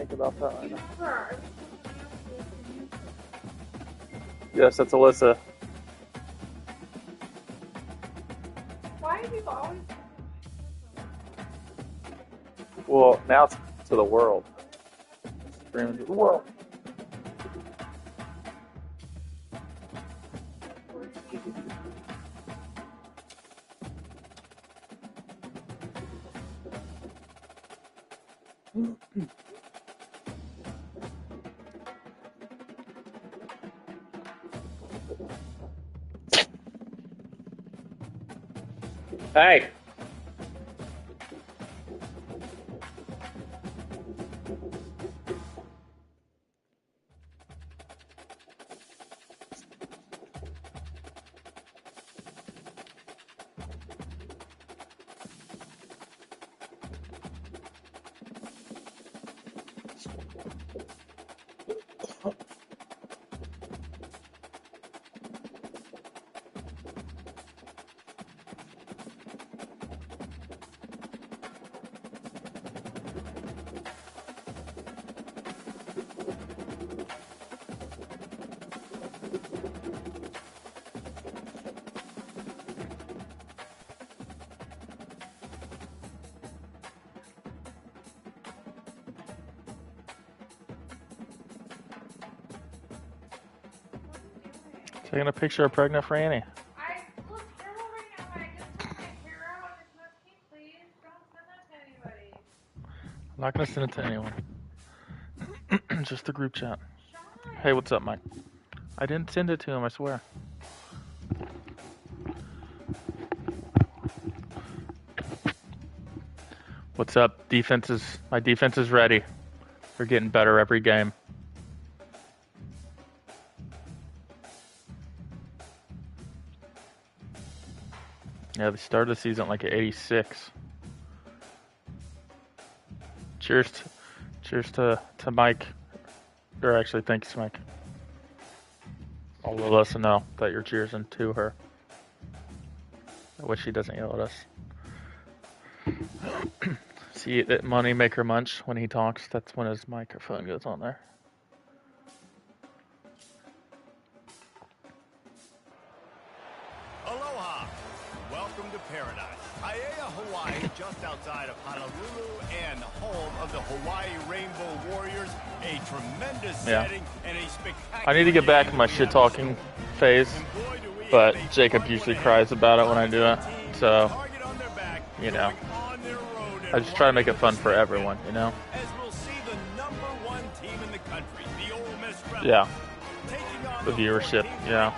think about that right now. Yes, that's Alyssa. Why do people always? Well, now it's to the world. Streaming to the world. Hey. Taking a picture of pregnant Franny. I look terrible right now, but I just took my hair out. It's not cute, please. Don't send that to anybody. I'm not going to send it to anyone. Just the group chat. Sean. Hey, what's up, Mike? I didn't send it to him, I swear. What's up? My defense is ready. They're getting better every game. Yeah, they started the season like at 86. Cheers to Mike. Or actually, thanks, Mike. I'll let us know that you're cheersing to her. I wish she doesn't yell at us. See that Money Maker Munch when he talks, that's when his microphone goes on there. Aloha! Welcome to paradise. Aiea, Hawaii, just outside of Honolulu and home of the Hawaii Rainbow Warriors. A tremendous setting and a spectacular. I need to get back in my shit talking phase, but Jacob usually cries about it when I do it. So, you know, I just try to make it fun for everyone, you know? As we'll see the #1 team in the country, the Ole Miss Rebels. Yeah. The viewership, yeah.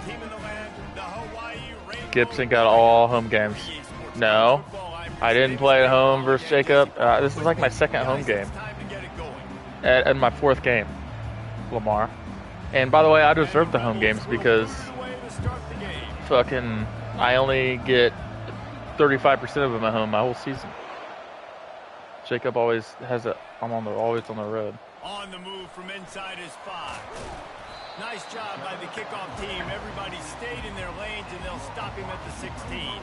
Gibson got all home games. No, I didn't play at home versus Jacob. This is like my second home game. And my fourth game, Lamar. And by the way, I deserve the home games because fucking I only get 35% of them at home my whole season. Jacob always has it. Always on the road. On the move from inside his 5. Nice job by the kickoff team. Everybody stayed in their lanes, and they'll stop him at the 16.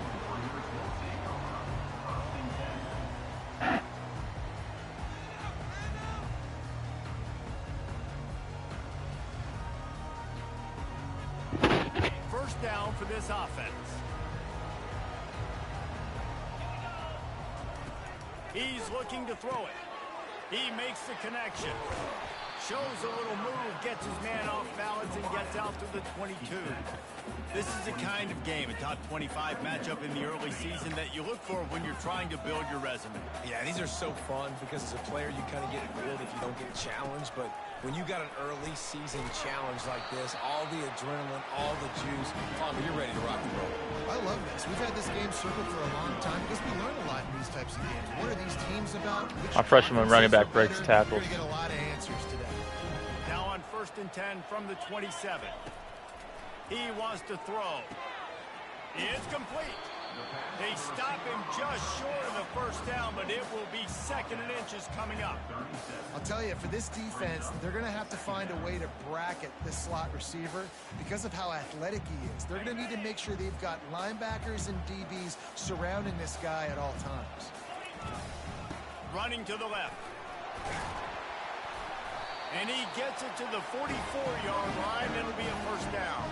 First down for this offense. He's looking to throw it. He makes the connection. Shows a little move, gets his man off balance, and gets out to the 22. This is the kind of game, a top 25 matchup in the early season that you look for when you're trying to build your resume. Yeah, these are so fun because as a player, you kind of get good if you don't get challenged. But when you got an early season challenge like this, all the adrenaline, all the juice, you're ready to rock and roll. I love this. We've had this game circled for a long time because we learn a lot in these types of games. What are these teams about? My freshman running back breaks tackles. We're going to get a lot of answers today. Now on 1st and 10 from the 27. He wants to throw. It's complete. They stop him just short of the first down, but it will be 2nd and inches coming up. I'll tell you, for this defense, they're going to have to find a way to bracket this slot receiver because of how athletic he is. They're going to need to make sure they've got linebackers and DBs surrounding this guy at all times. Running to the left. And he gets it to the 44-yard line. It'll be a first down.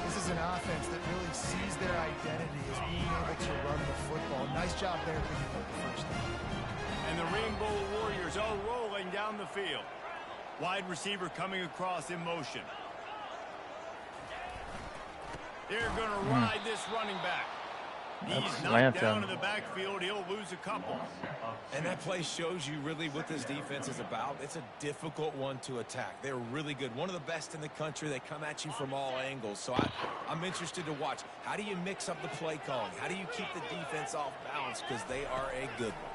This is an offense that really sees their identity as being able to run the football. Nice job there picking up the first down. And the Rainbow Warriors are rolling down the field. Wide receiver coming across in motion. They're going to ride this running back. He's knocked down in the backfield. He'll lose a couple. And that play shows you really what this defense is about. It's a difficult one to attack. They're really good. One of the best in the country. They come at you from all angles. So I'm interested to watch. How do you mix up the play calling? How do you keep the defense off balance? Because they are a good one.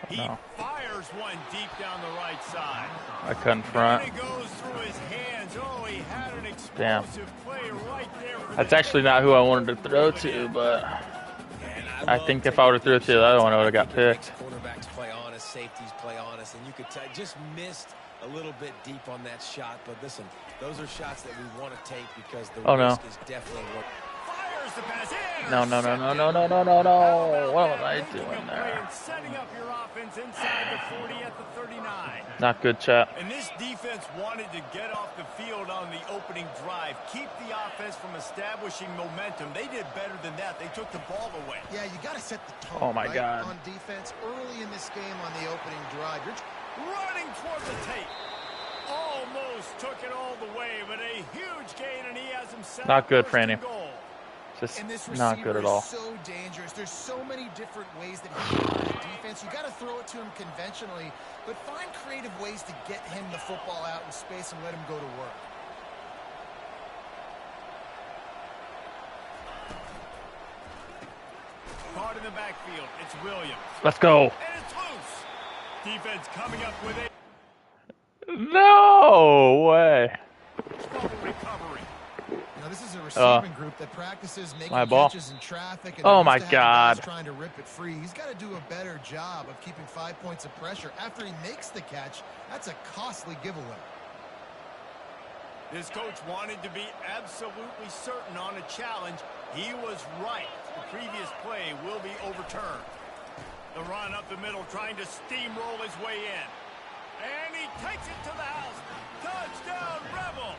He fires one deep down the right side. I couldn't front. And it goes through his hands. Oh, he had an explosive play right there. That's actually not who I wanted to throw to, but I think if I would have threw it to the other one, I would have got picked. Quarterbacks play honest, safeties play honest, and you could tell just missed a little bit deep on that shot. But listen, those are shots that we want to take because the risk is definitely worth. Fires the pass. No. What was I doing there? Setting up your offense inside the 40 at the 39. Not good, chat. And this defense wanted to get off the field on the opening drive, keep the offense from establishing momentum. They did better than that. They took the ball away. Yeah, you got to set the tone. Oh my God. On defense early in this game on the opening drive. You're running toward the tape. Almost took it all the way, but a huge gain, and he has him set. Not good, Franny. Just and this not good at all. Is so dangerous. There's so many different ways that he can run the defense. You got to throw it to him conventionally, but find creative ways to get him the football out in space and let him go to work. Caught in the backfield. It's Williams. Let's go. And it's loose. Defense coming up with it. No way. Recovery. Now this is a receiving group that practices making catches in traffic. And oh my God! Trying to rip it free. He's got to do a better job of keeping 5 points of pressure after he makes the catch. That's a costly giveaway. This coach wanted to be absolutely certain on a challenge. He was right. The previous play will be overturned. The run up the middle, trying to steamroll his way in. And he takes it to the house. Touchdown, Rebels!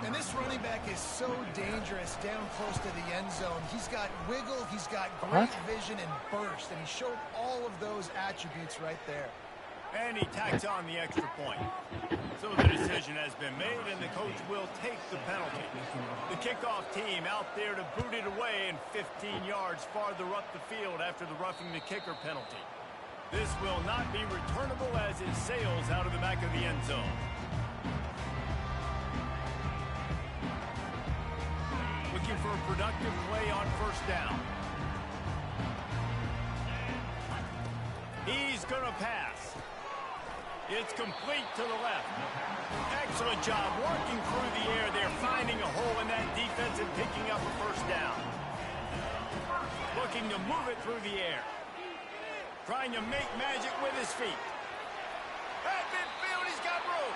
And this running back is so dangerous down close to the end zone. He's got wiggle, he's got great vision and burst, and he showed all of those attributes right there. And he tacks on the extra point. So the decision has been made, and the coach will take the penalty. The kickoff team out there to boot it away and 15 yards farther up the field after the roughing the kicker penalty. This will not be returnable as it sails out of the back of the end zone. Looking for a productive play on first down. He's going to pass. It's complete to the left. Excellent job working through the air there, finding a hole in that defense and picking up a first down. Looking to move it through the air. Trying to make magic with his feet. At midfield, he's got room.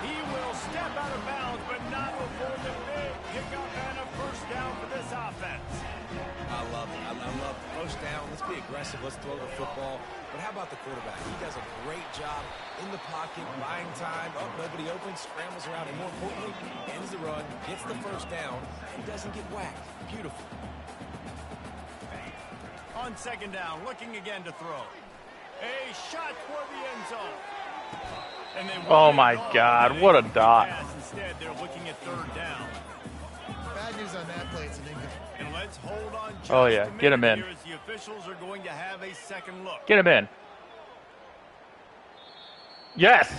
He will step out of bounds, but not before the big pickup and a first down for this offense. I love it. I love first down. Let's be aggressive. Let's throw the football. But how about the quarterback? He does a great job in the pocket, buying time. Oh, nobody open, scrambles around, and more importantly, ends the run, gets the first down, and doesn't get whacked. Beautiful. On second down, looking again to throw. A shot toward the end zone. And they oh my God, what a dot. Instead, they're looking at third down. Bad news on that play, it's an incomplete. And let's hold on just oh yeah, get him in. Here as the officials are going to have a second look. Get him in. Yes.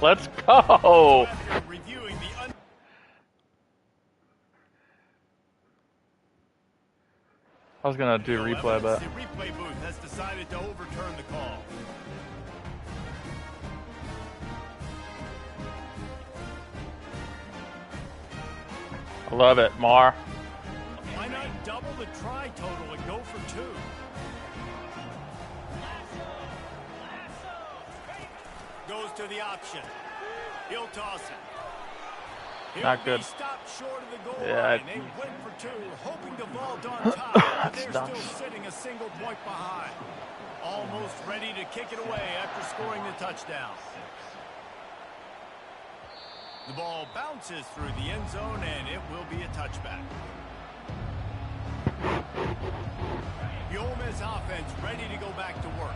Let's go. Reviewing the I was gonna do replay, but the replay booth has decided to overturn the call. I love it, Mar. Why not double the try total and go for two? Goes to the option. He'll toss it. Not good. Stopped short of the goal Yeah, line. They went for two, hoping to vault on top, but they're That's still sitting a single point behind. Almost ready to kick it away after scoring the touchdown. The ball bounces through the end zone, and it will be a touchback. The Ole Miss offense ready to go back to work.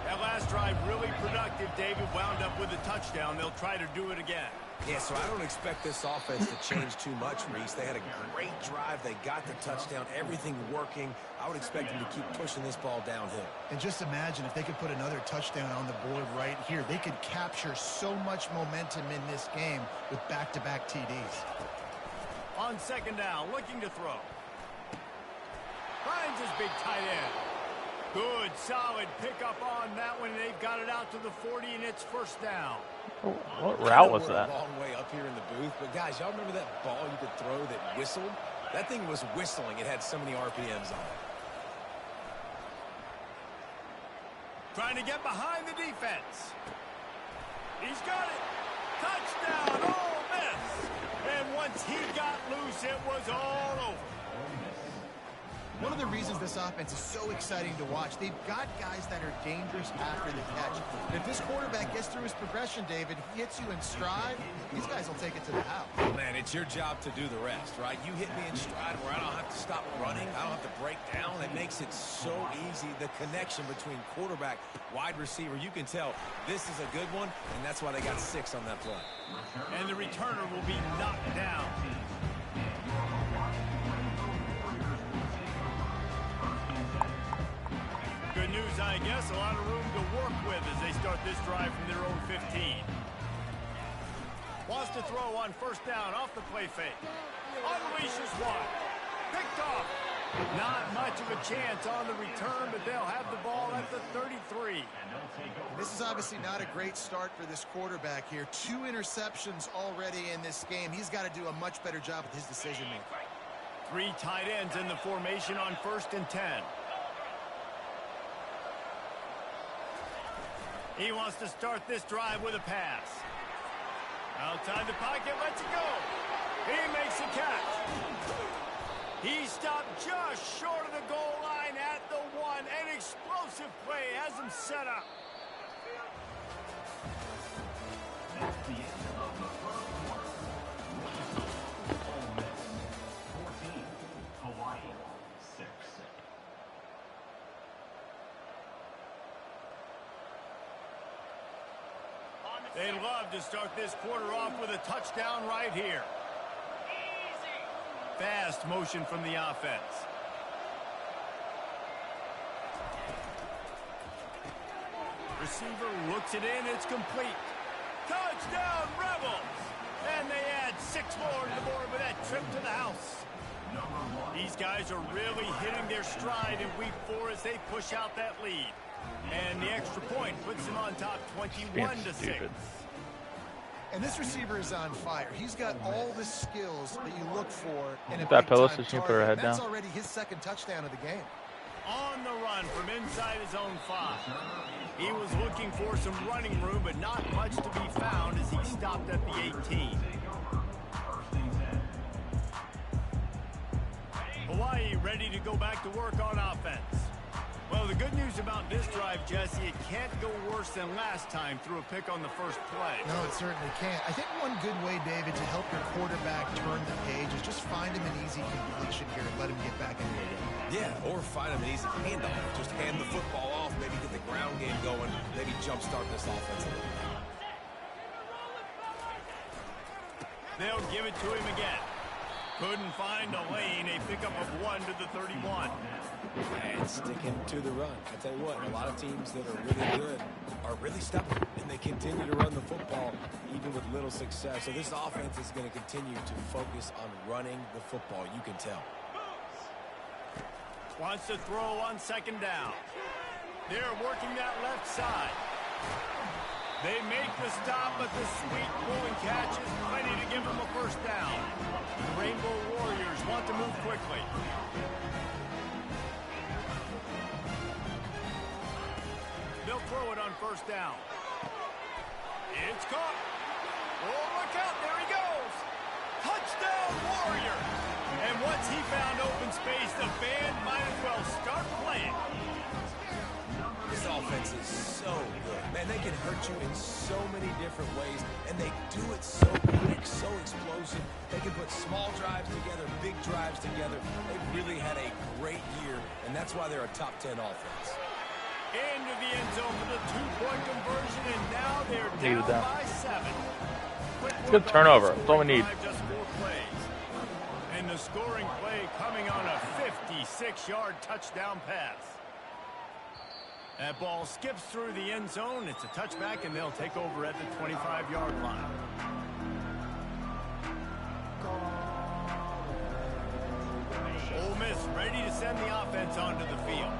That last drive really productive. David wound up with a touchdown. They'll try to do it again. Yeah, so I don't expect this offense to change too much, Reese. They had a great drive. They got the touchdown. Everything working. I would expect them to keep pushing this ball downhill. And just imagine if they could put another touchdown on the board right here. They could capture so much momentum in this game with back-to-back TDs. On second down, looking to throw. Finds his big tight end. Good, solid pickup on that one. They've got it out to the 40, and it's first down. What route was We're that? a long way up here in the booth, but guys, y'all remember that ball you could throw that whistled? That thing was whistling. It had so many RPMs on it. Trying to get behind the defense. He's got it. Touchdown, Ole Miss. And once he got loose, it was all over. One of the reasons this offense is so exciting to watch, they've got guys that are dangerous after the catch. And if this quarterback gets through his progression, David, he hits you in stride, these guys will take it to the house. Man, it's your job to do the rest, right? You hit me in stride where I don't have to stop running. I don't have to break down. It makes it so easy. The connection between quarterback, wide receiver, you can tell this is a good one, and that's why they got 6 on that play. And the returner will be knocked down. Good news, I guess. A lot of room to work with as they start this drive from their own 15. Wants to throw on first down off the play fake. Unleashes one. Picked off. Not much of a chance on the return, but they'll have the ball at the 33. This is obviously not a great start for this quarterback here. 2 interceptions already in this game. He's got to do a much better job with his decision-making. 3 tight ends in the formation on first and 10. He wants to start this drive with a pass. Outside the pocket, lets it go. He makes a catch. He stopped just short of the goal line at the 1. An explosive play has him set up. That's the end of the first quarter. Ole Miss 14, Hawaii 6. They'd love to start this quarter off with a touchdown right here. Fast motion from the offense. Receiver looks it in. It's complete. Touchdown, Rebels! And they add 6 more to the board with that trip to the house. These guys are really hitting their stride in week 4 as they push out that lead. And the extra point puts them on top 21-6. And this receiver is on fire. He's got all the skills that you look for in a That Pillis, big-time did you put her target. head That's down? already his 2nd touchdown of the game. On the run from inside his own 5. He was looking for some running room, but not much to be found as he stopped at the 18. Hawaii ready to go back to work on offense. Well, the good news about this drive, Jesse, it can't go worse than last time through a pick on the first play. No, it certainly can't. I think one good way, David, to help your quarterback turn the page is just find him an easy completion here and let him get back into the game. Yeah, or find him an easy handoff. Just hand the football off, maybe get the ground game going, maybe jumpstart this offense a little bit. They'll give it to him again. Couldn't find a lane. A pickup of 1 to the 31. And sticking to the run. I tell you what, a lot of teams that are really good are really stubborn, and they continue to run the football even with little success. So this offense is going to continue to focus on running the football. You can tell. Wants to throw on second down. They're working that left side. They make the stop, but the sweet pulling catch is plenty to give them a first down. The Rainbow Warriors want to move quickly. They'll throw it on first down. It's caught. Oh, look out. There he goes. Touchdown, Warrior! And once he found open space, the band might as well start playing. This offense is so good. Man, they can hurt you in so many different ways, and they do it so quick, so explosive. They can put small drives together, big drives together. They've really had a great year, and that's why they're a top 10 offense. Into the end zone for the two-point conversion, and now they're Needed down that. by 7. Quick Good work on turnover. the That's all we scoring need. drive, just 4 plays. And the scoring play coming on a 56-yard touchdown pass. That ball skips through the end zone. It's a touchback, and they'll take over at the 25-yard line. Ole Miss ready to send the offense onto the field.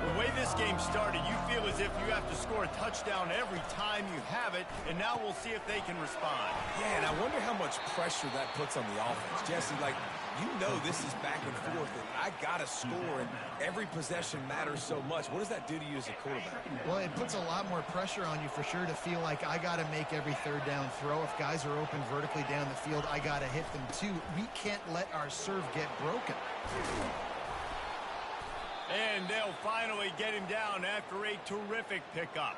The way this game started, you feel as if you have to score a touchdown every time you have it, and now we'll see if they can respond. Yeah, and I wonder how much pressure that puts on the offense. Jesse, like, you know this is back and forth, and I got to score, and every possession matters so much. What does that do to you as a quarterback? Well, it puts a lot more pressure on you for sure to feel like I got to make every third down throw. If guys are open vertically down the field, I got to hit them too. We can't let our serve get broken. And they'll finally get him down after a terrific pickup.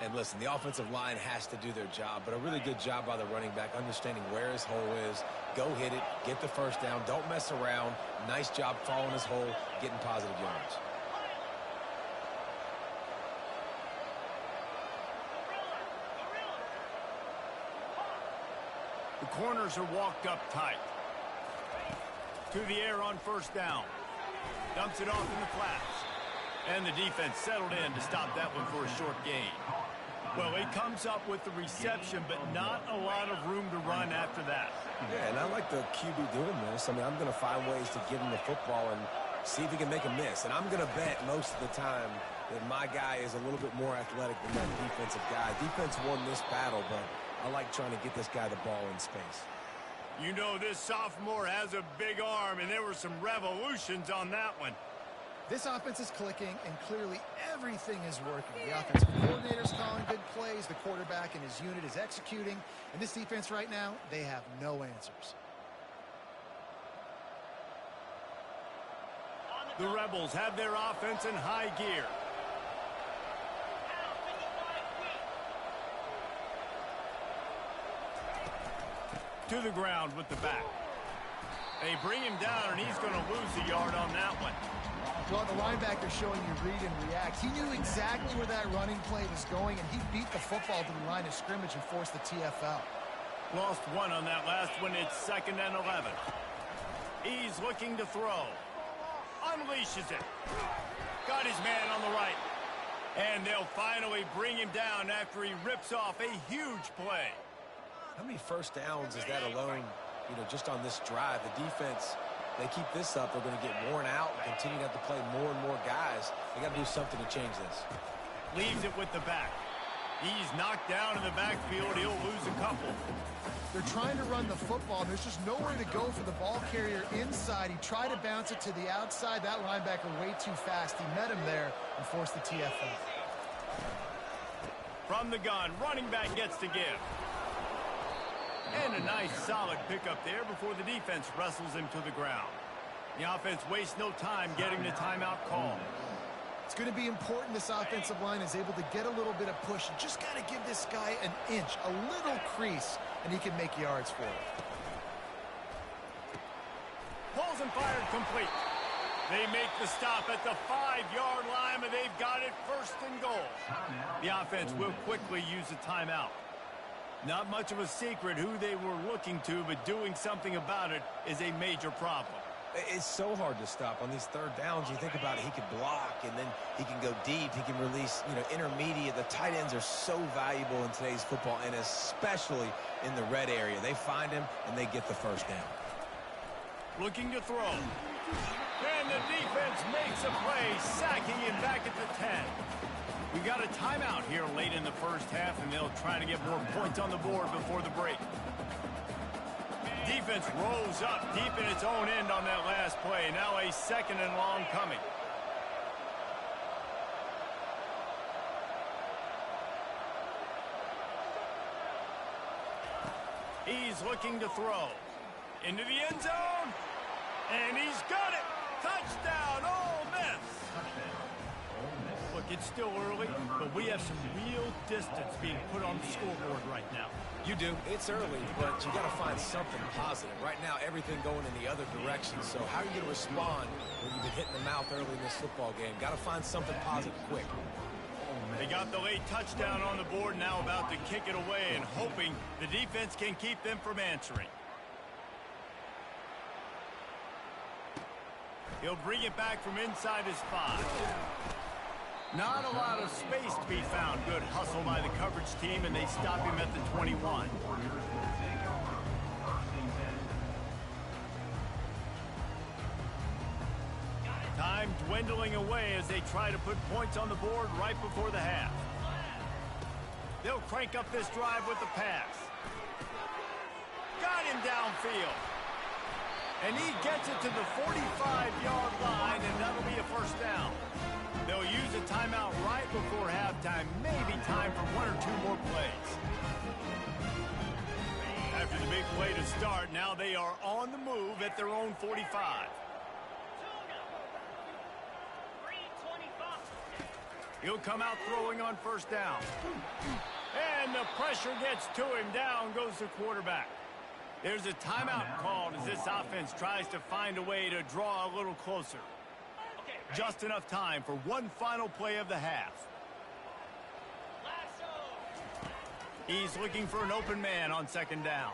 And listen, the offensive line has to do their job, but a really good job by the running back, understanding where his hole is. Go hit it, get the first down, don't mess around. Nice job following his hole, getting positive yards. The corners are walked up tight. To the air on first down. Dumps it off in the flats. And the defense settled in to stop that one for a short gain. Well, he comes up with the reception, but not a lot of room to run after that. Yeah, and I like the QB doing this. I mean, I'm going to find ways to give him the football and see if he can make a miss. And I'm going to bet most of the time that my guy is a little bit more athletic than that defensive guy. Defense won this battle, but I like trying to get this guy the ball in space. You know this sophomore has a big arm, and there were some revolutions on that one. This offense is clicking, and clearly everything is working. The offensive coordinator's calling good plays. The quarterback and his unit is executing. And this defense right now, they have no answers. The Rebels have their offense in high gear. To the ground with the back. They bring him down, and he's going to lose a yard on that one. Well, the linebacker showing you read and react. He knew exactly where that running play was going, and he beat the football to the line of scrimmage and forced the TFL. Lost one on that last one. It's 2nd and 11. He's looking to throw. Unleashes it. Got his man on the right. And they'll finally bring him down after he rips off a huge play. How many first downs is that alone, just on this drive? The defense, they keep this up, they're going to get worn out and continue to have to play more and more guys. They got to do something to change this. Leaves it with the back. He's knocked down in the backfield. He'll lose a couple. They're trying to run the football. There's just nowhere to go for the ball carrier inside. He tried to bounce it to the outside. That linebacker way too fast. He met him there and forced the TFL. From the gun, running back gets to give. And a nice solid pickup there before the defense wrestles him to the ground. The offense wastes no time getting the timeout call. It's going to be important this offensive line is able to get a little bit of push. You just got to give this guy an inch, a little crease, and he can make yards for it. Pulls and fired complete. They make the stop at the 5-yard line, and they've got it 1st and goal. The offense will quickly use a timeout. Not much of a secret who they were looking to, but doing something about it is a major problem. It's so hard to stop on these third downs. You think about it, he could block, and then he can go deep. He can release, intermediate. The tight ends are so valuable in today's football, and especially in the red area. They find him, and they get the first down. Looking to throw. And the defense makes a play, sacking him back at the 10. We got a timeout here late in the first half, and they'll try to get more points on the board before the break. Defense rolls up deep in its own end on that last play. Now a 2nd and long coming. He's looking to throw. Into the end zone. And he's got it. Touchdown, Ole Miss. Look, it's still early, but we have some real distance being put on the scoreboard right now. You do. It's early, but you got to find something positive. Right now, everything going in the other direction. So how are you going to respond when you've been hit in the mouth early in this football game? Got to find something positive quick. They got the late touchdown on the board, now about to kick it away and hoping the defense can keep them from answering. He'll bring it back from inside his 5. Not a lot of space to be found. Good hustle by the coverage team, and they stop him at the 21. Time dwindling away as they try to put points on the board right before the half. They'll crank up this drive with the pass. Got him downfield. And he gets it to the 45-yard line, and that'll be a first down. They'll use a timeout right before halftime, maybe time for 1 or 2 more plays. After the big play to start, now they are on the move at their own 45. He'll come out throwing on first down. And the pressure gets to him. Down goes the quarterback. There's a timeout called as this offense tries to find a way to draw a little closer. Just enough time for one final play of the half. He's looking for an open man on second down.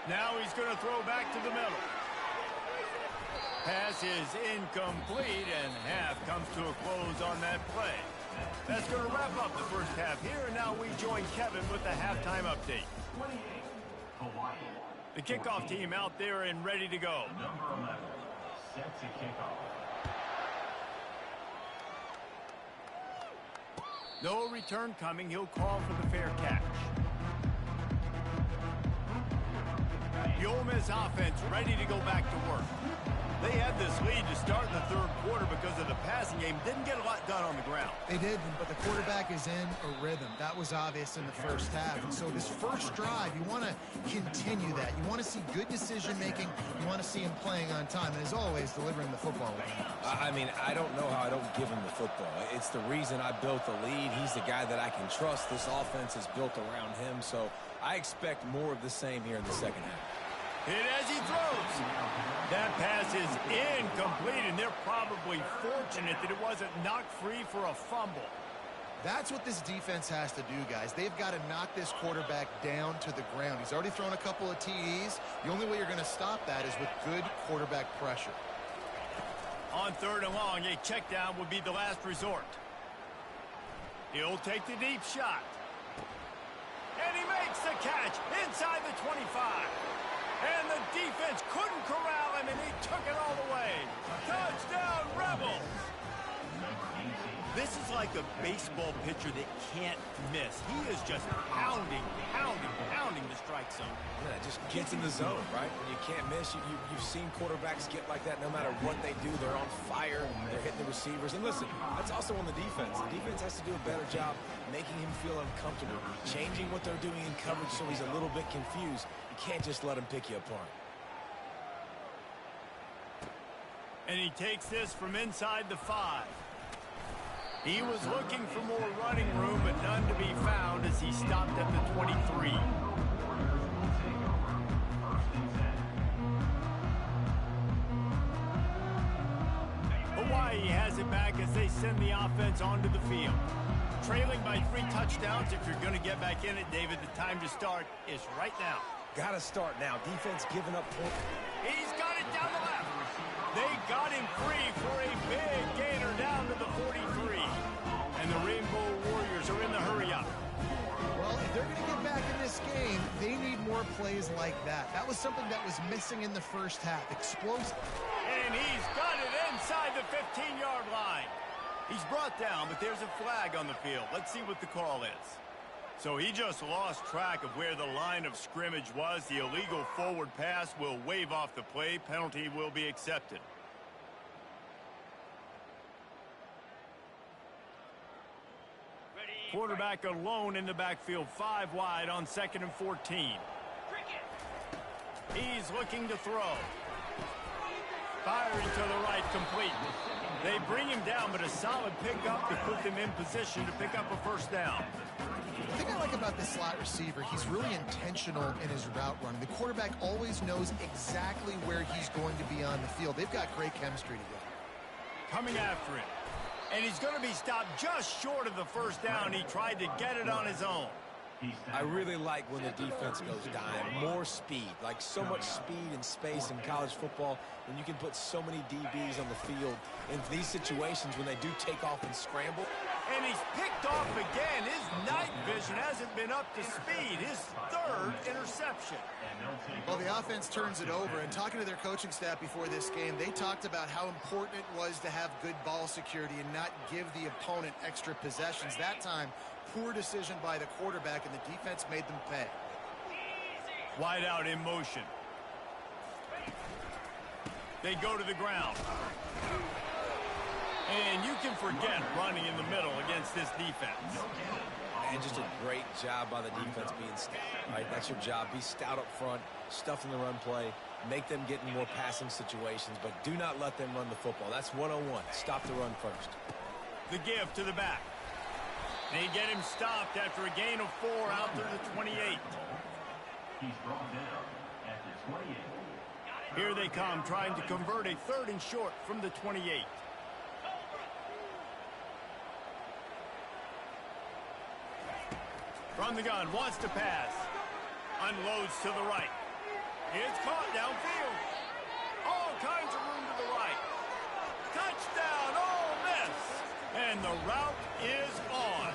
Now he's going to throw back to the middle. Pass is incomplete, and half comes to a close on that play. That's going to wrap up the first half here, and now we join Kevin with the halftime update. The kickoff team out there and ready to go. Number 11, set to kick off. No return coming. He'll call for the fair catch. The Ole Miss offense ready to go back to work. They had this lead to start in the third quarter because of the passing game. Didn't get a lot done on the ground. They didn't, but the quarterback is in a rhythm. That was obvious in the first half. And so this first drive, you want to continue that. You want to see good decision-making. You want to see him playing on time. And as always, delivering the football. I mean, I don't know how I don't give him the football. It's the reason I built the lead. He's the guy that I can trust. This offense is built around him. So I expect more of the same here in the second half. Hit as he throws. That pass is incomplete, and they're probably fortunate that it wasn't knocked free for a fumble. That's what this defense has to do, guys. They've got to knock this quarterback down to the ground. He's already thrown a couple of TDs. The only way you're going to stop that is with good quarterback pressure. On third and long, a check down would be the last resort. He'll take the deep shot. And he makes the catch inside the 25. And the defense couldn't corral him, and he took it all the way. Touchdown, Rebels! This is like a baseball pitcher that can't miss. He is just pounding the strike zone. Yeah, just gets in the zone, right? When you can't miss, you've seen quarterbacks get like that no matter what they do. They're on fire. They're hitting the receivers. And listen, that's also on the defense. The defense has to do a better job making him feel uncomfortable, changing what they're doing in coverage so he's a little bit confused. You can't just let him pick you apart. And he takes this from inside the 5. He was looking for more running room, but none to be found as he stopped at the 23. Hawaii has it back as they send the offense onto the field. Trailing by 3 touchdowns. If you're going to get back in it, David, the time to start is right now. Got to start now. Defense giving up points. He's got it down the left. They got him free for a big gainer down to the 43. And the Rainbow Warriors are in the hurry-up. Well, if they're going to get back in this game, they need more plays like that. That was something that was missing in the first half. Explosive. And he's got it inside the 15-yard line. He's brought down, but there's a flag on the field. Let's see what the call is. So he just lost track of where the line of scrimmage was. The illegal forward pass will wave off the play. Penalty will be accepted. Quarterback alone in the backfield, 5 wide on 2nd and 14. He's looking to throw. Firing to the right, complete. They bring him down, but a solid pickup to put them in position to pick up a first down. The thing I like about this slot receiver, he's really intentional in his route running. The quarterback always knows exactly where he's going to be on the field. They've got great chemistry together. Coming after him. And he's going to be stopped just short of the first down. He tried to get it on his own. I really like when the defense goes dime. More speed, like so much speed and space in college football, and you can put so many DBs on the field in these situations when they do take off and scramble. And he's picked off again. His night vision hasn't been up to speed. His third interception. Well, the offense turns it over, and talking to their coaching staff before this game, they talked about how important it was to have good ball security and not give the opponent extra possessions. That time, poor decision by the quarterback, and the defense made them pay. Wide out in motion. They go to the ground. And you can forget running in the middle against this defense. And just a great job by the defense being stout, right? That's your job. Be stout up front, stuff in the run play, make them get in more passing situations, but do not let them run the football. That's 101. Stop the run first. The give to the back. They get him stopped after a gain of 4 out to the 28. He's brought down at the 28. Here they come, trying to convert a 3rd and short from the 28. From the gun, wants to pass. Unloads to the right. It's caught downfield. All kinds of room to the right. Touchdown, Ole Miss. And the route is on.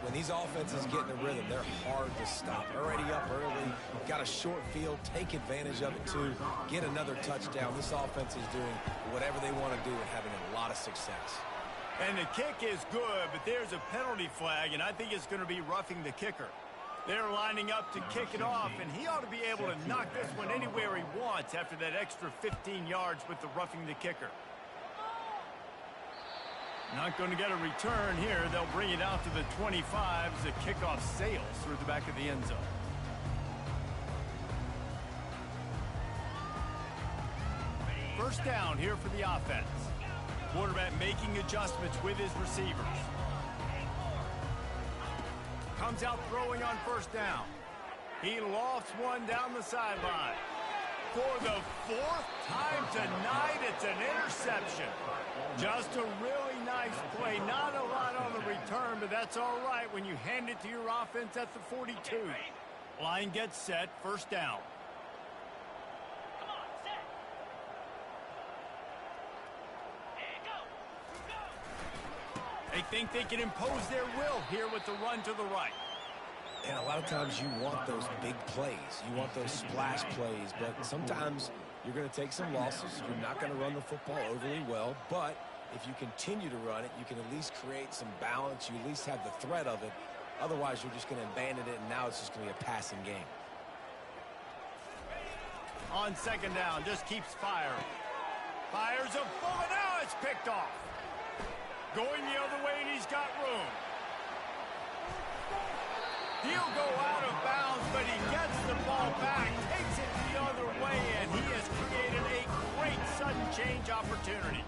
When these offenses get in the rhythm, they're hard to stop. Already up early, got a short field, take advantage of it too, get another touchdown. This offense is doing whatever they want to do and having a lot of success. And the kick is good, but there's a penalty flag, and I think it's going to be roughing the kicker. They're lining up to kick it off, and he ought to be able to knock this one anywhere he wants after that extra 15 yards with the roughing the kicker. Not going to get a return here. They'll bring it out to the 25 as the kickoff sails through the back of the end zone. First down here for the offense. Quarterback making adjustments with his receivers. Comes out throwing on first down. He lofts one down the sideline. For the 4th time tonight, it's an interception. Just a really nice play. Not a lot on the return, but that's all right when you hand it to your offense at the 42. Line gets set, first down. They think they can impose their will here with the run to the right. And a lot of times you want those big plays. You want those splash plays, but sometimes you're going to take some losses. You're not going to run the football overly well, but if you continue to run it, you can at least create some balance. You at least have the threat of it. Otherwise, you're just going to abandon it, and now it's just going to be a passing game. On second down, just keeps firing. Fires a bullet. Now it's picked off. Going the other way, and he's got room. He'll go out of bounds, but he gets the ball back, takes it the other way, and he has created a great sudden change opportunity.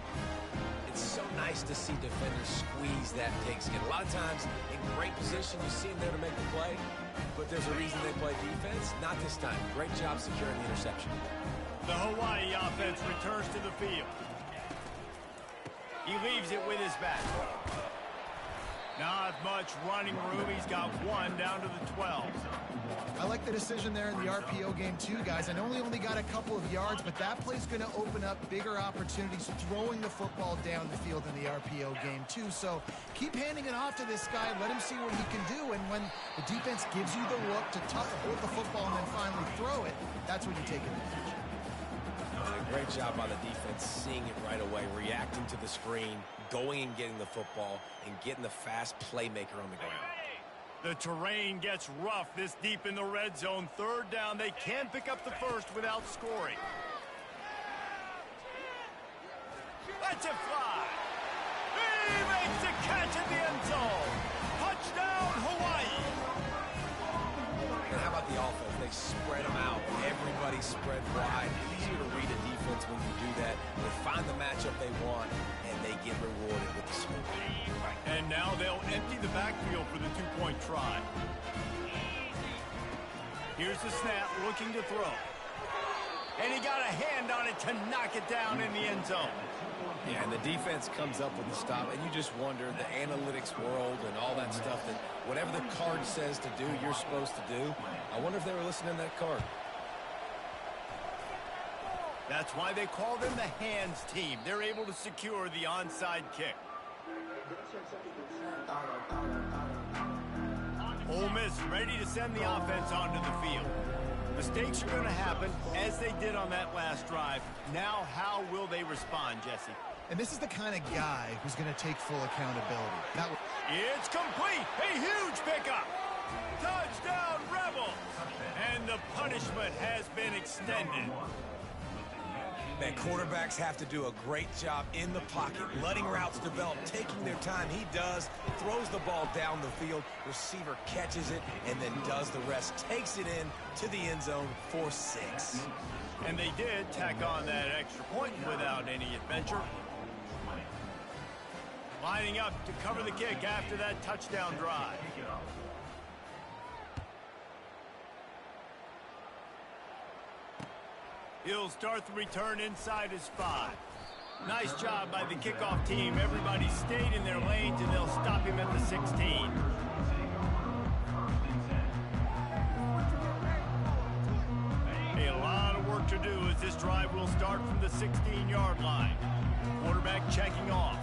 It's so nice to see defenders squeeze that pigskin. A lot of times, in great position, you see them there to make the play, but there's a reason they play defense. Not this time. Great job securing the interception. The Hawaii offense returns to the field. He leaves it with his back. Not much running room. He's got one down to the 12. I like the decision there in the RPO game too, guys. I know he only got a couple of yards, but that play's going to open up bigger opportunities throwing the football down the field in the RPO game too. So keep handing it off to this guy. Let him see what he can do. And when the defense gives you the look to hold the football and then finally throw it, that's when you take advantage. Great job by the defense, seeing it right away, reacting to the screen, going and getting the football, and getting the fast playmaker on the ground. The terrain gets rough this deep in the red zone. Third down, they can pick up the first without scoring. Let's it fly. He makes the catch in the end zone. Touchdown, Hawaii. And how about the offense? They spread them out. they spread wide. Easier to read a defense when you do that. They find the matchup they want, and they get rewarded with the score. And now they'll empty the backfield for the two-point try. Here's the snap, looking to throw. And he got a hand on it to knock it down in the end zone. Yeah, and the defense comes up with the stop, and you just wonder, the analytics world and all that stuff, that whatever the card says to do, you're supposed to do. I wonder if they were listening to that card. That's why they call them the hands team. They're able to secure the onside kick. Ole Miss ready to send the offense onto the field. Mistakes are going to happen, as they did on that last drive. Now, how will they respond, Jesse? And this is the kind of guy who's going to take full accountability. It's complete. A huge pickup. Touchdown, Rebels. And the punishment has been extended. Man, quarterbacks have to do a great job in the pocket, letting routes develop, taking their time. He does, throws the ball down the field, receiver catches it, and then does the rest, takes it in to the end zone for 6. And they did tack on that extra point without any adventure. Lining up to cover the kick after that touchdown drive. He'll start the return inside his 5. Nice job by the kickoff team. Everybody stayed in their lanes, and they'll stop him at the 16. A lot of work to do as this drive will start from the 16-yard line. Quarterback checking off.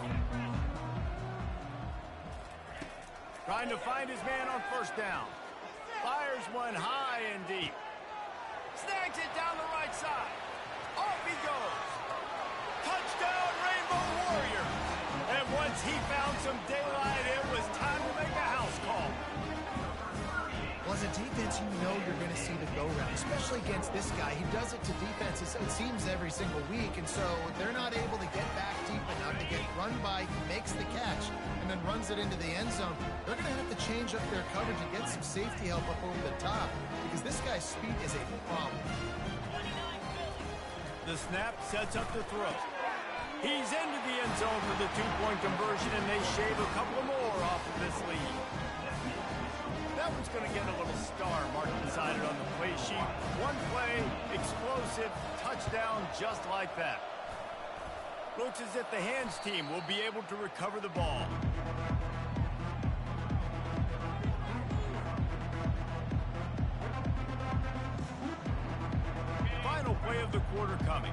Trying to find his man on first down. Fires one high and deep. Snags it down the right side. Off he goes. Touchdown, Rainbow Warriors. And once he found some daylight, it was time to make a house call. Well, as a defense, you know you're going to see the go-round, especially against this guy. He does it to defenses, it seems, every single week, and so they're not able to get back deep enough to get run by. He makes the catch and then runs it into the end zone. They're going to have to change up their coverage and get some safety help up over the top because this guy's speed is a problem. The snap sets up the throw. He's into the end zone for the two-point conversion, and they shave a couple more off of this lead. That one's going to get a little star marked beside it on the play sheet. One play, explosive, touchdown just like that. Looks as if the hands team will be able to recover the ball. Final play of the quarter coming.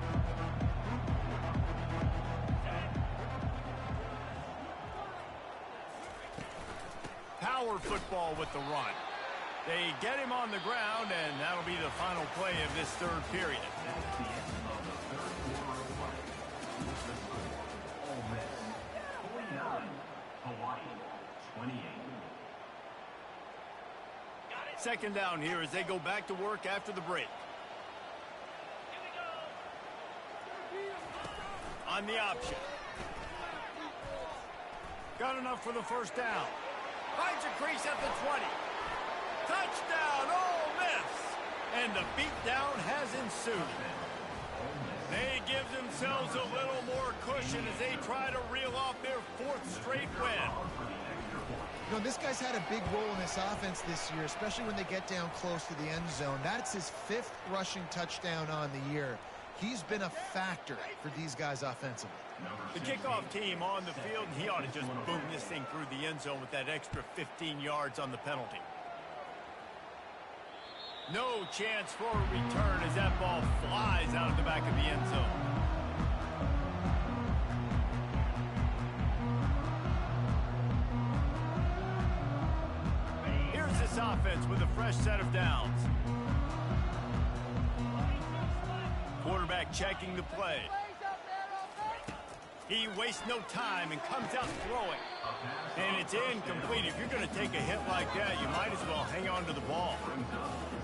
Power football with the run. They get him on the ground, and that'll be the final play of this third period. That's the end of the third quarter of play. Ole Miss 49, Hawaii 28. Second down here as they go back to work after the break. On the option. Got enough for the first down. Finds a crease at the 20. Touchdown, Ole Miss! And the beatdown has ensued. They give themselves a little more cushion as they try to reel off their 4th straight win. You know, this guy's had a big role in this offense this year, especially when they get down close to the end zone. That's his 5th rushing touchdown on the year. He's been a factor for these guys offensively. The kickoff team on the field, and he ought to just boom this thing through the end zone with that extra 15 yards on the penalty. No chance for a return as that ball flies out of the back of the end zone. Here's this offense with a fresh set of downs. Quarterback checking the play. He wastes no time and comes out throwing. And it's incomplete. If you're going to take a hit like that, you might as well hang on to the ball.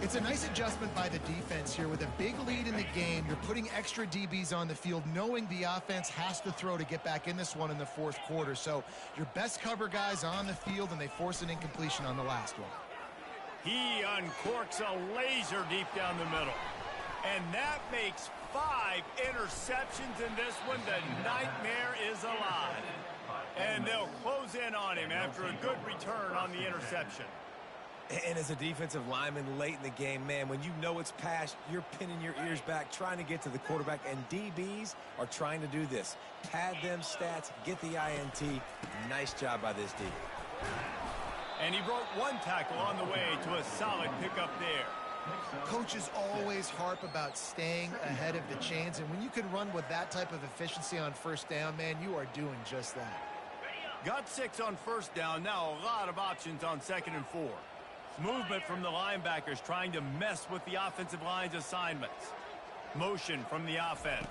It's a nice adjustment by the defense here. With a big lead in the game, you're putting extra DBs on the field, knowing the offense has to throw to get back in this one in the 4th quarter. So your best cover guys on the field, and they force an incompletion on the last one. He uncorks a laser deep down the middle. And that makes 5 interceptions in this one. The nightmare is alive. And they'll close in on him after a good return on the interception. And as a defensive lineman late in the game, man, when you know it's past, you're pinning your ears back, trying to get to the quarterback, and DBs are trying to do this. Pad them stats, get the INT. Nice job by this D. And he broke 1 tackle on the way to a solid pickup there. Coaches always harp about staying ahead of the chains, and when you can run with that type of efficiency on first down, man, you are doing just that. Got 6 on first down. Now a lot of options on 2nd and 4. Movement from the linebackers trying to mess with the offensive line's assignments. Motion from the offense.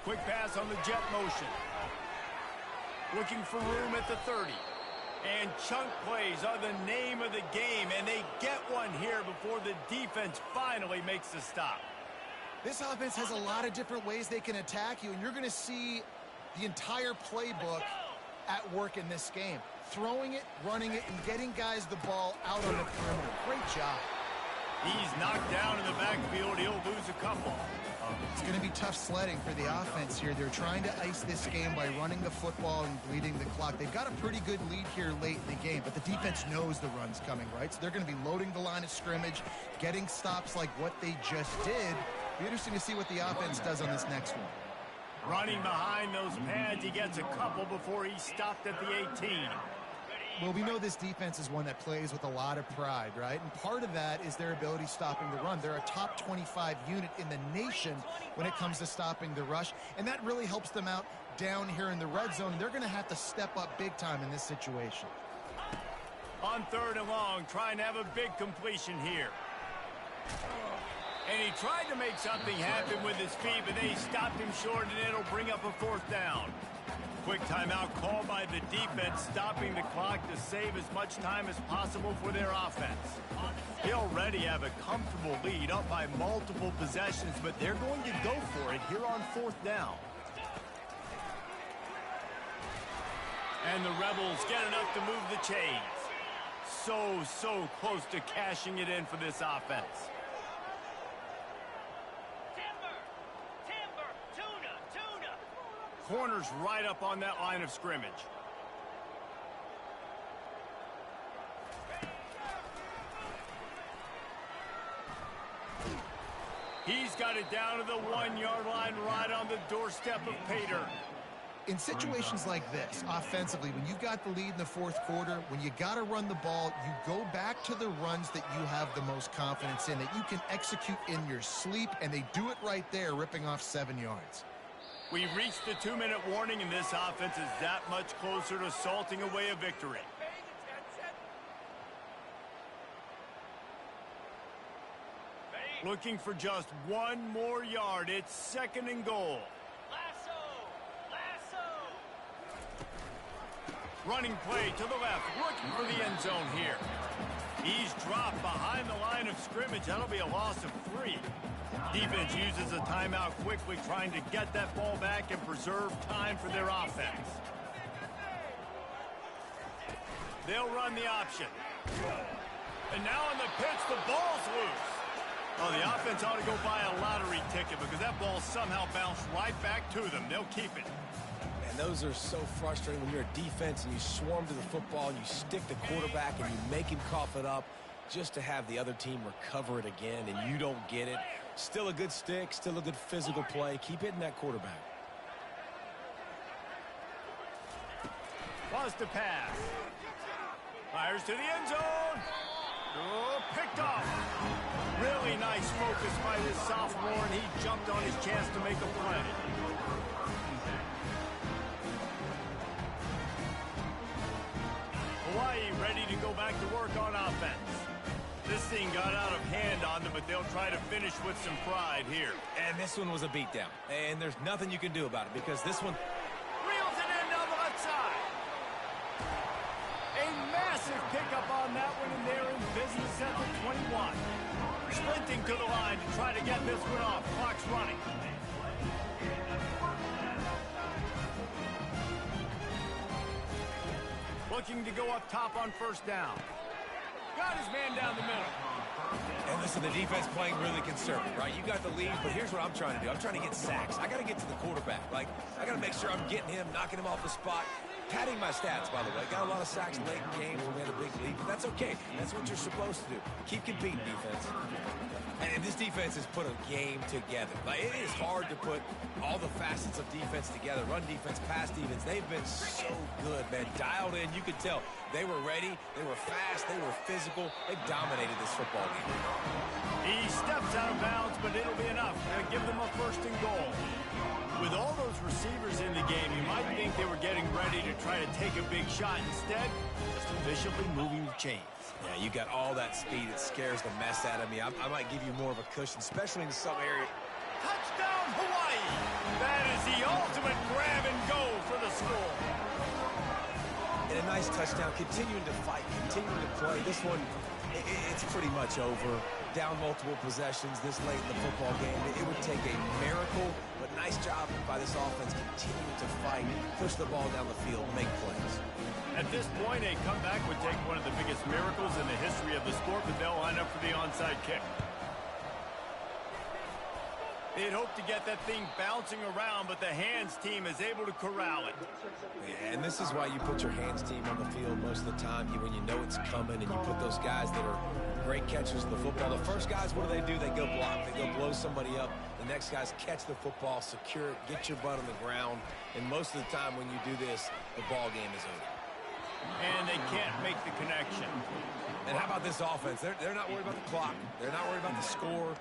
Quick pass on the jet motion. Looking for room at the 30. And chunk plays are the name of the game, and they get one here before the defense finally makes the stop. This offense has a lot of different ways they can attack you, and you're going to see the entire playbook at work in this game. Throwing it, running it, and getting guys the ball out on the perimeter. Great job. He's knocked down in the backfield. He'll lose a couple. It's going to be tough sledding for the offense here. They're trying to ice this game by running the football and bleeding the clock. They've got a pretty good lead here late in the game, but the defense knows the run's coming, right? So they're going to be loading the line of scrimmage, getting stops like what they just did. Be interesting to see what the offense does on this next one. Running behind those pads, he gets a couple before he's stopped at the 18. Well, we know this defense is one that plays with a lot of pride, right? And part of that is their ability stopping the run. They're a top 25 unit in the nation when it comes to stopping the rush, and that really helps them out down here in the red zone, and they're going to have to step up big time in this situation. On 3rd and long, trying to have a big completion here. And he tried to make something happen with his feet, but they stopped him short, and it'll bring up a 4th down. Quick timeout called by the defense, stopping the clock to save as much time as possible for their offense. They already have a comfortable lead, up by multiple possessions, but they're going to go for it here on 4th down. And the Rebels get enough to move the chains. So close to cashing it in for this offense. Corners right up on that line of scrimmage. He's got it down to the 1-yard line right on the doorstep of Pater. In situations like this, offensively, when you've got the lead in the 4th quarter, when you got to run the ball, you go back to the runs that you have the most confidence in, that you can execute in your sleep, and they do it right there, ripping off 7 yards. We've reached the 2-minute warning, and this offense is that much closer to salting away a victory. Looking for just 1 more yard. It's 2nd and goal. Running play to the left, looking for the end zone here. He's dropped behind the line of scrimmage. That'll be a loss of 3. Defense uses a timeout quickly, trying to get that ball back and preserve time for their offense. They'll run the option. And now in the pitch, the ball's loose. Oh, the offense ought to go buy a lottery ticket because that ball somehow bounced right back to them. They'll keep it. And those are so frustrating when you're a defense and you swarm to the football and you stick the quarterback and you make him cough it up just to have the other team recover it again and you don't get it. Still a good stick, still a good physical play. Keep hitting that quarterback. Wants to pass. Fires to the end zone. Oh, picked off. Really nice focus by this sophomore, and he jumped on his chance to make a play. Hawaii ready to go back to work on offense. This thing got out of hand on them, but they'll try to finish with some pride here. And this one was a beatdown. And there's nothing you can do about it because this one... Reels it in down the left side. A massive pickup on that one, and they're in business at the 21. Sprinting to the line to try to get this one off. Clock's running. Looking to go up top on 1st down. Got his man down the middle. And listen, the defense playing really conservative, right? You got the lead, but here's what I'm trying to do. I'm trying to get sacks. I got to get to the quarterback. Like, I got to make sure I'm getting him, knocking him off the spot. Padding my stats, by the way. Got a lot of sacks late in games when we had a big lead, but that's okay. That's what you're supposed to do. Keep competing, defense. And this defense has put a game together. Like, it is hard to put all the facets of defense together. Run defense, pass defense. They've been so good, man. Dialed in. You could tell they were ready. They were fast. They were physical. They dominated this football game. He steps out of bounds, but it'll be enough to give them a 1st and goal. With all those receivers in the game, you might think they were getting ready to try to take a big shot. Instead, just efficiently moving the chains. Yeah, you got all that speed. It scares the mess out of me. I might give you more of a cushion, especially in some area. Touchdown, Hawaii! That is the ultimate grab and go for the score. And a nice touchdown, continuing to fight, continuing to play. This one, it's pretty much over. Down multiple possessions this late in the football game. It would take a miracle, but nice job by this offense continuing to fight, push the ball down the field, make plays. At this point, a comeback would take one of the biggest miracles in the history of the sport, but they'll line up for the onside kick. They'd hope to get that thing bouncing around, but the hands team is able to corral it. Yeah, and this is why you put your hands team on the field most of the time when you know it's coming, and you put those guys that are great catchers of the football. The first guys, what do? They go block. They go blow somebody up. The next guys catch the football, secure it, get your butt on the ground. And most of the time when you do this, the ball game is over. And they can't make the connection. And how about this offense? They're not worried about the clock. They're not worried about the score.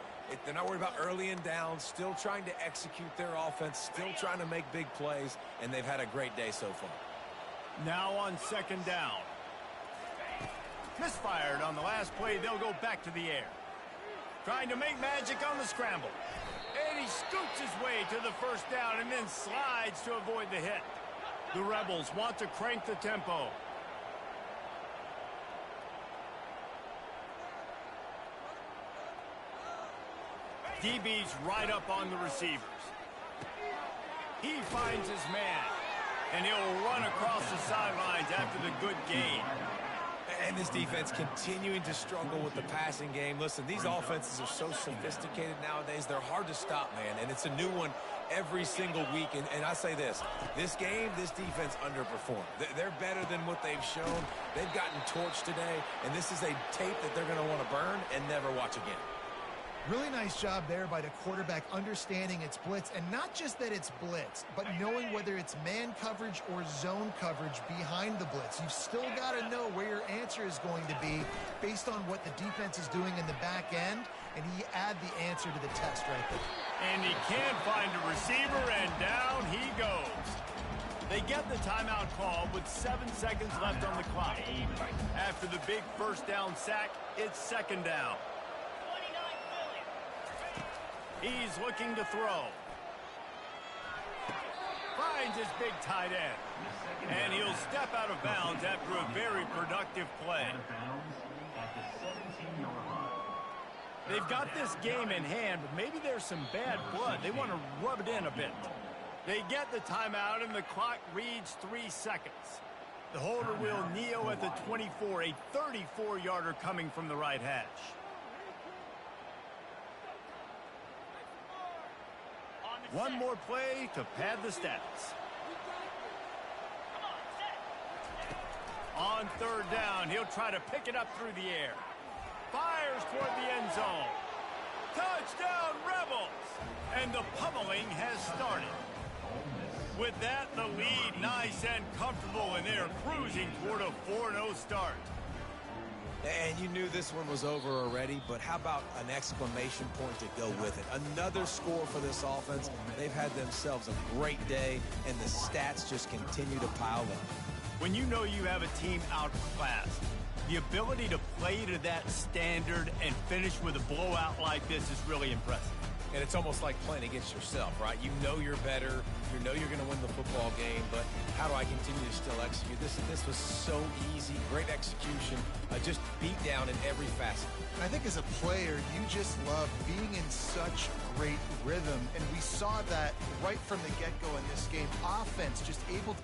They're not worried about early and down. Still trying to execute their offense. Still trying to make big plays. And they've had a great day so far. Now on 2nd down. Misfired on the last play. They'll go back to the air. Trying to make magic on the scramble. And he scoots his way to the 1st down and then slides to avoid the hit. The Rebels want to crank the tempo. DB's right up on the receivers. He finds his man, and he'll run across the sidelines after the good gain. And this defense continuing to struggle with the passing game. Listen, these offenses are so sophisticated nowadays. They're hard to stop, man, and it's a new one every single week. And I say this game, this defense underperformed. They're better than what they've shown. They've gotten torched today, and this is a tape that they're going to want to burn and never watch again. Really nice job there by the quarterback understanding it's blitz, and not just that it's blitz, but knowing whether it's man coverage or zone coverage behind the blitz. You've still got to know where your answer is going to be based on what the defense is doing in the back end, and he add the answer to the test right there. And he can't find a receiver, and down he goes. They get the timeout call with 7 seconds left on the clock. After the big 1st down sack, it's 2nd down. He's looking to throw. Finds his big tight end. And he'll step out of bounds after a very productive play. They've got this game in hand, but maybe there's some bad blood. They want to rub it in a bit. They get the timeout, and the clock reads 3 seconds. The holder will kneel at the 24, a 34-yarder coming from the right hash. One more play to pad the stats. On 3rd down, he'll try to pick it up through the air. Fires toward the end zone. Touchdown, Rebels! And the pummeling has started. With that, the lead nice and comfortable, and they're cruising toward a 4-0 start. And you knew this one was over already, but how about an exclamation point to go with it? Another score for this offense. They've had themselves a great day, and the stats just continue to pile up. When you know you have a team outclassed, the ability to play to that standard and finish with a blowout like this is really impressive. And it's almost like playing against yourself, right? You know you're better. You know you're going to win the football game, but how do I continue to still execute? This was so easy. Great execution. Just beat down in every facet. I think as a player, you just love being in such great rhythm, and we saw that right from the get-go in this game. Offense just able to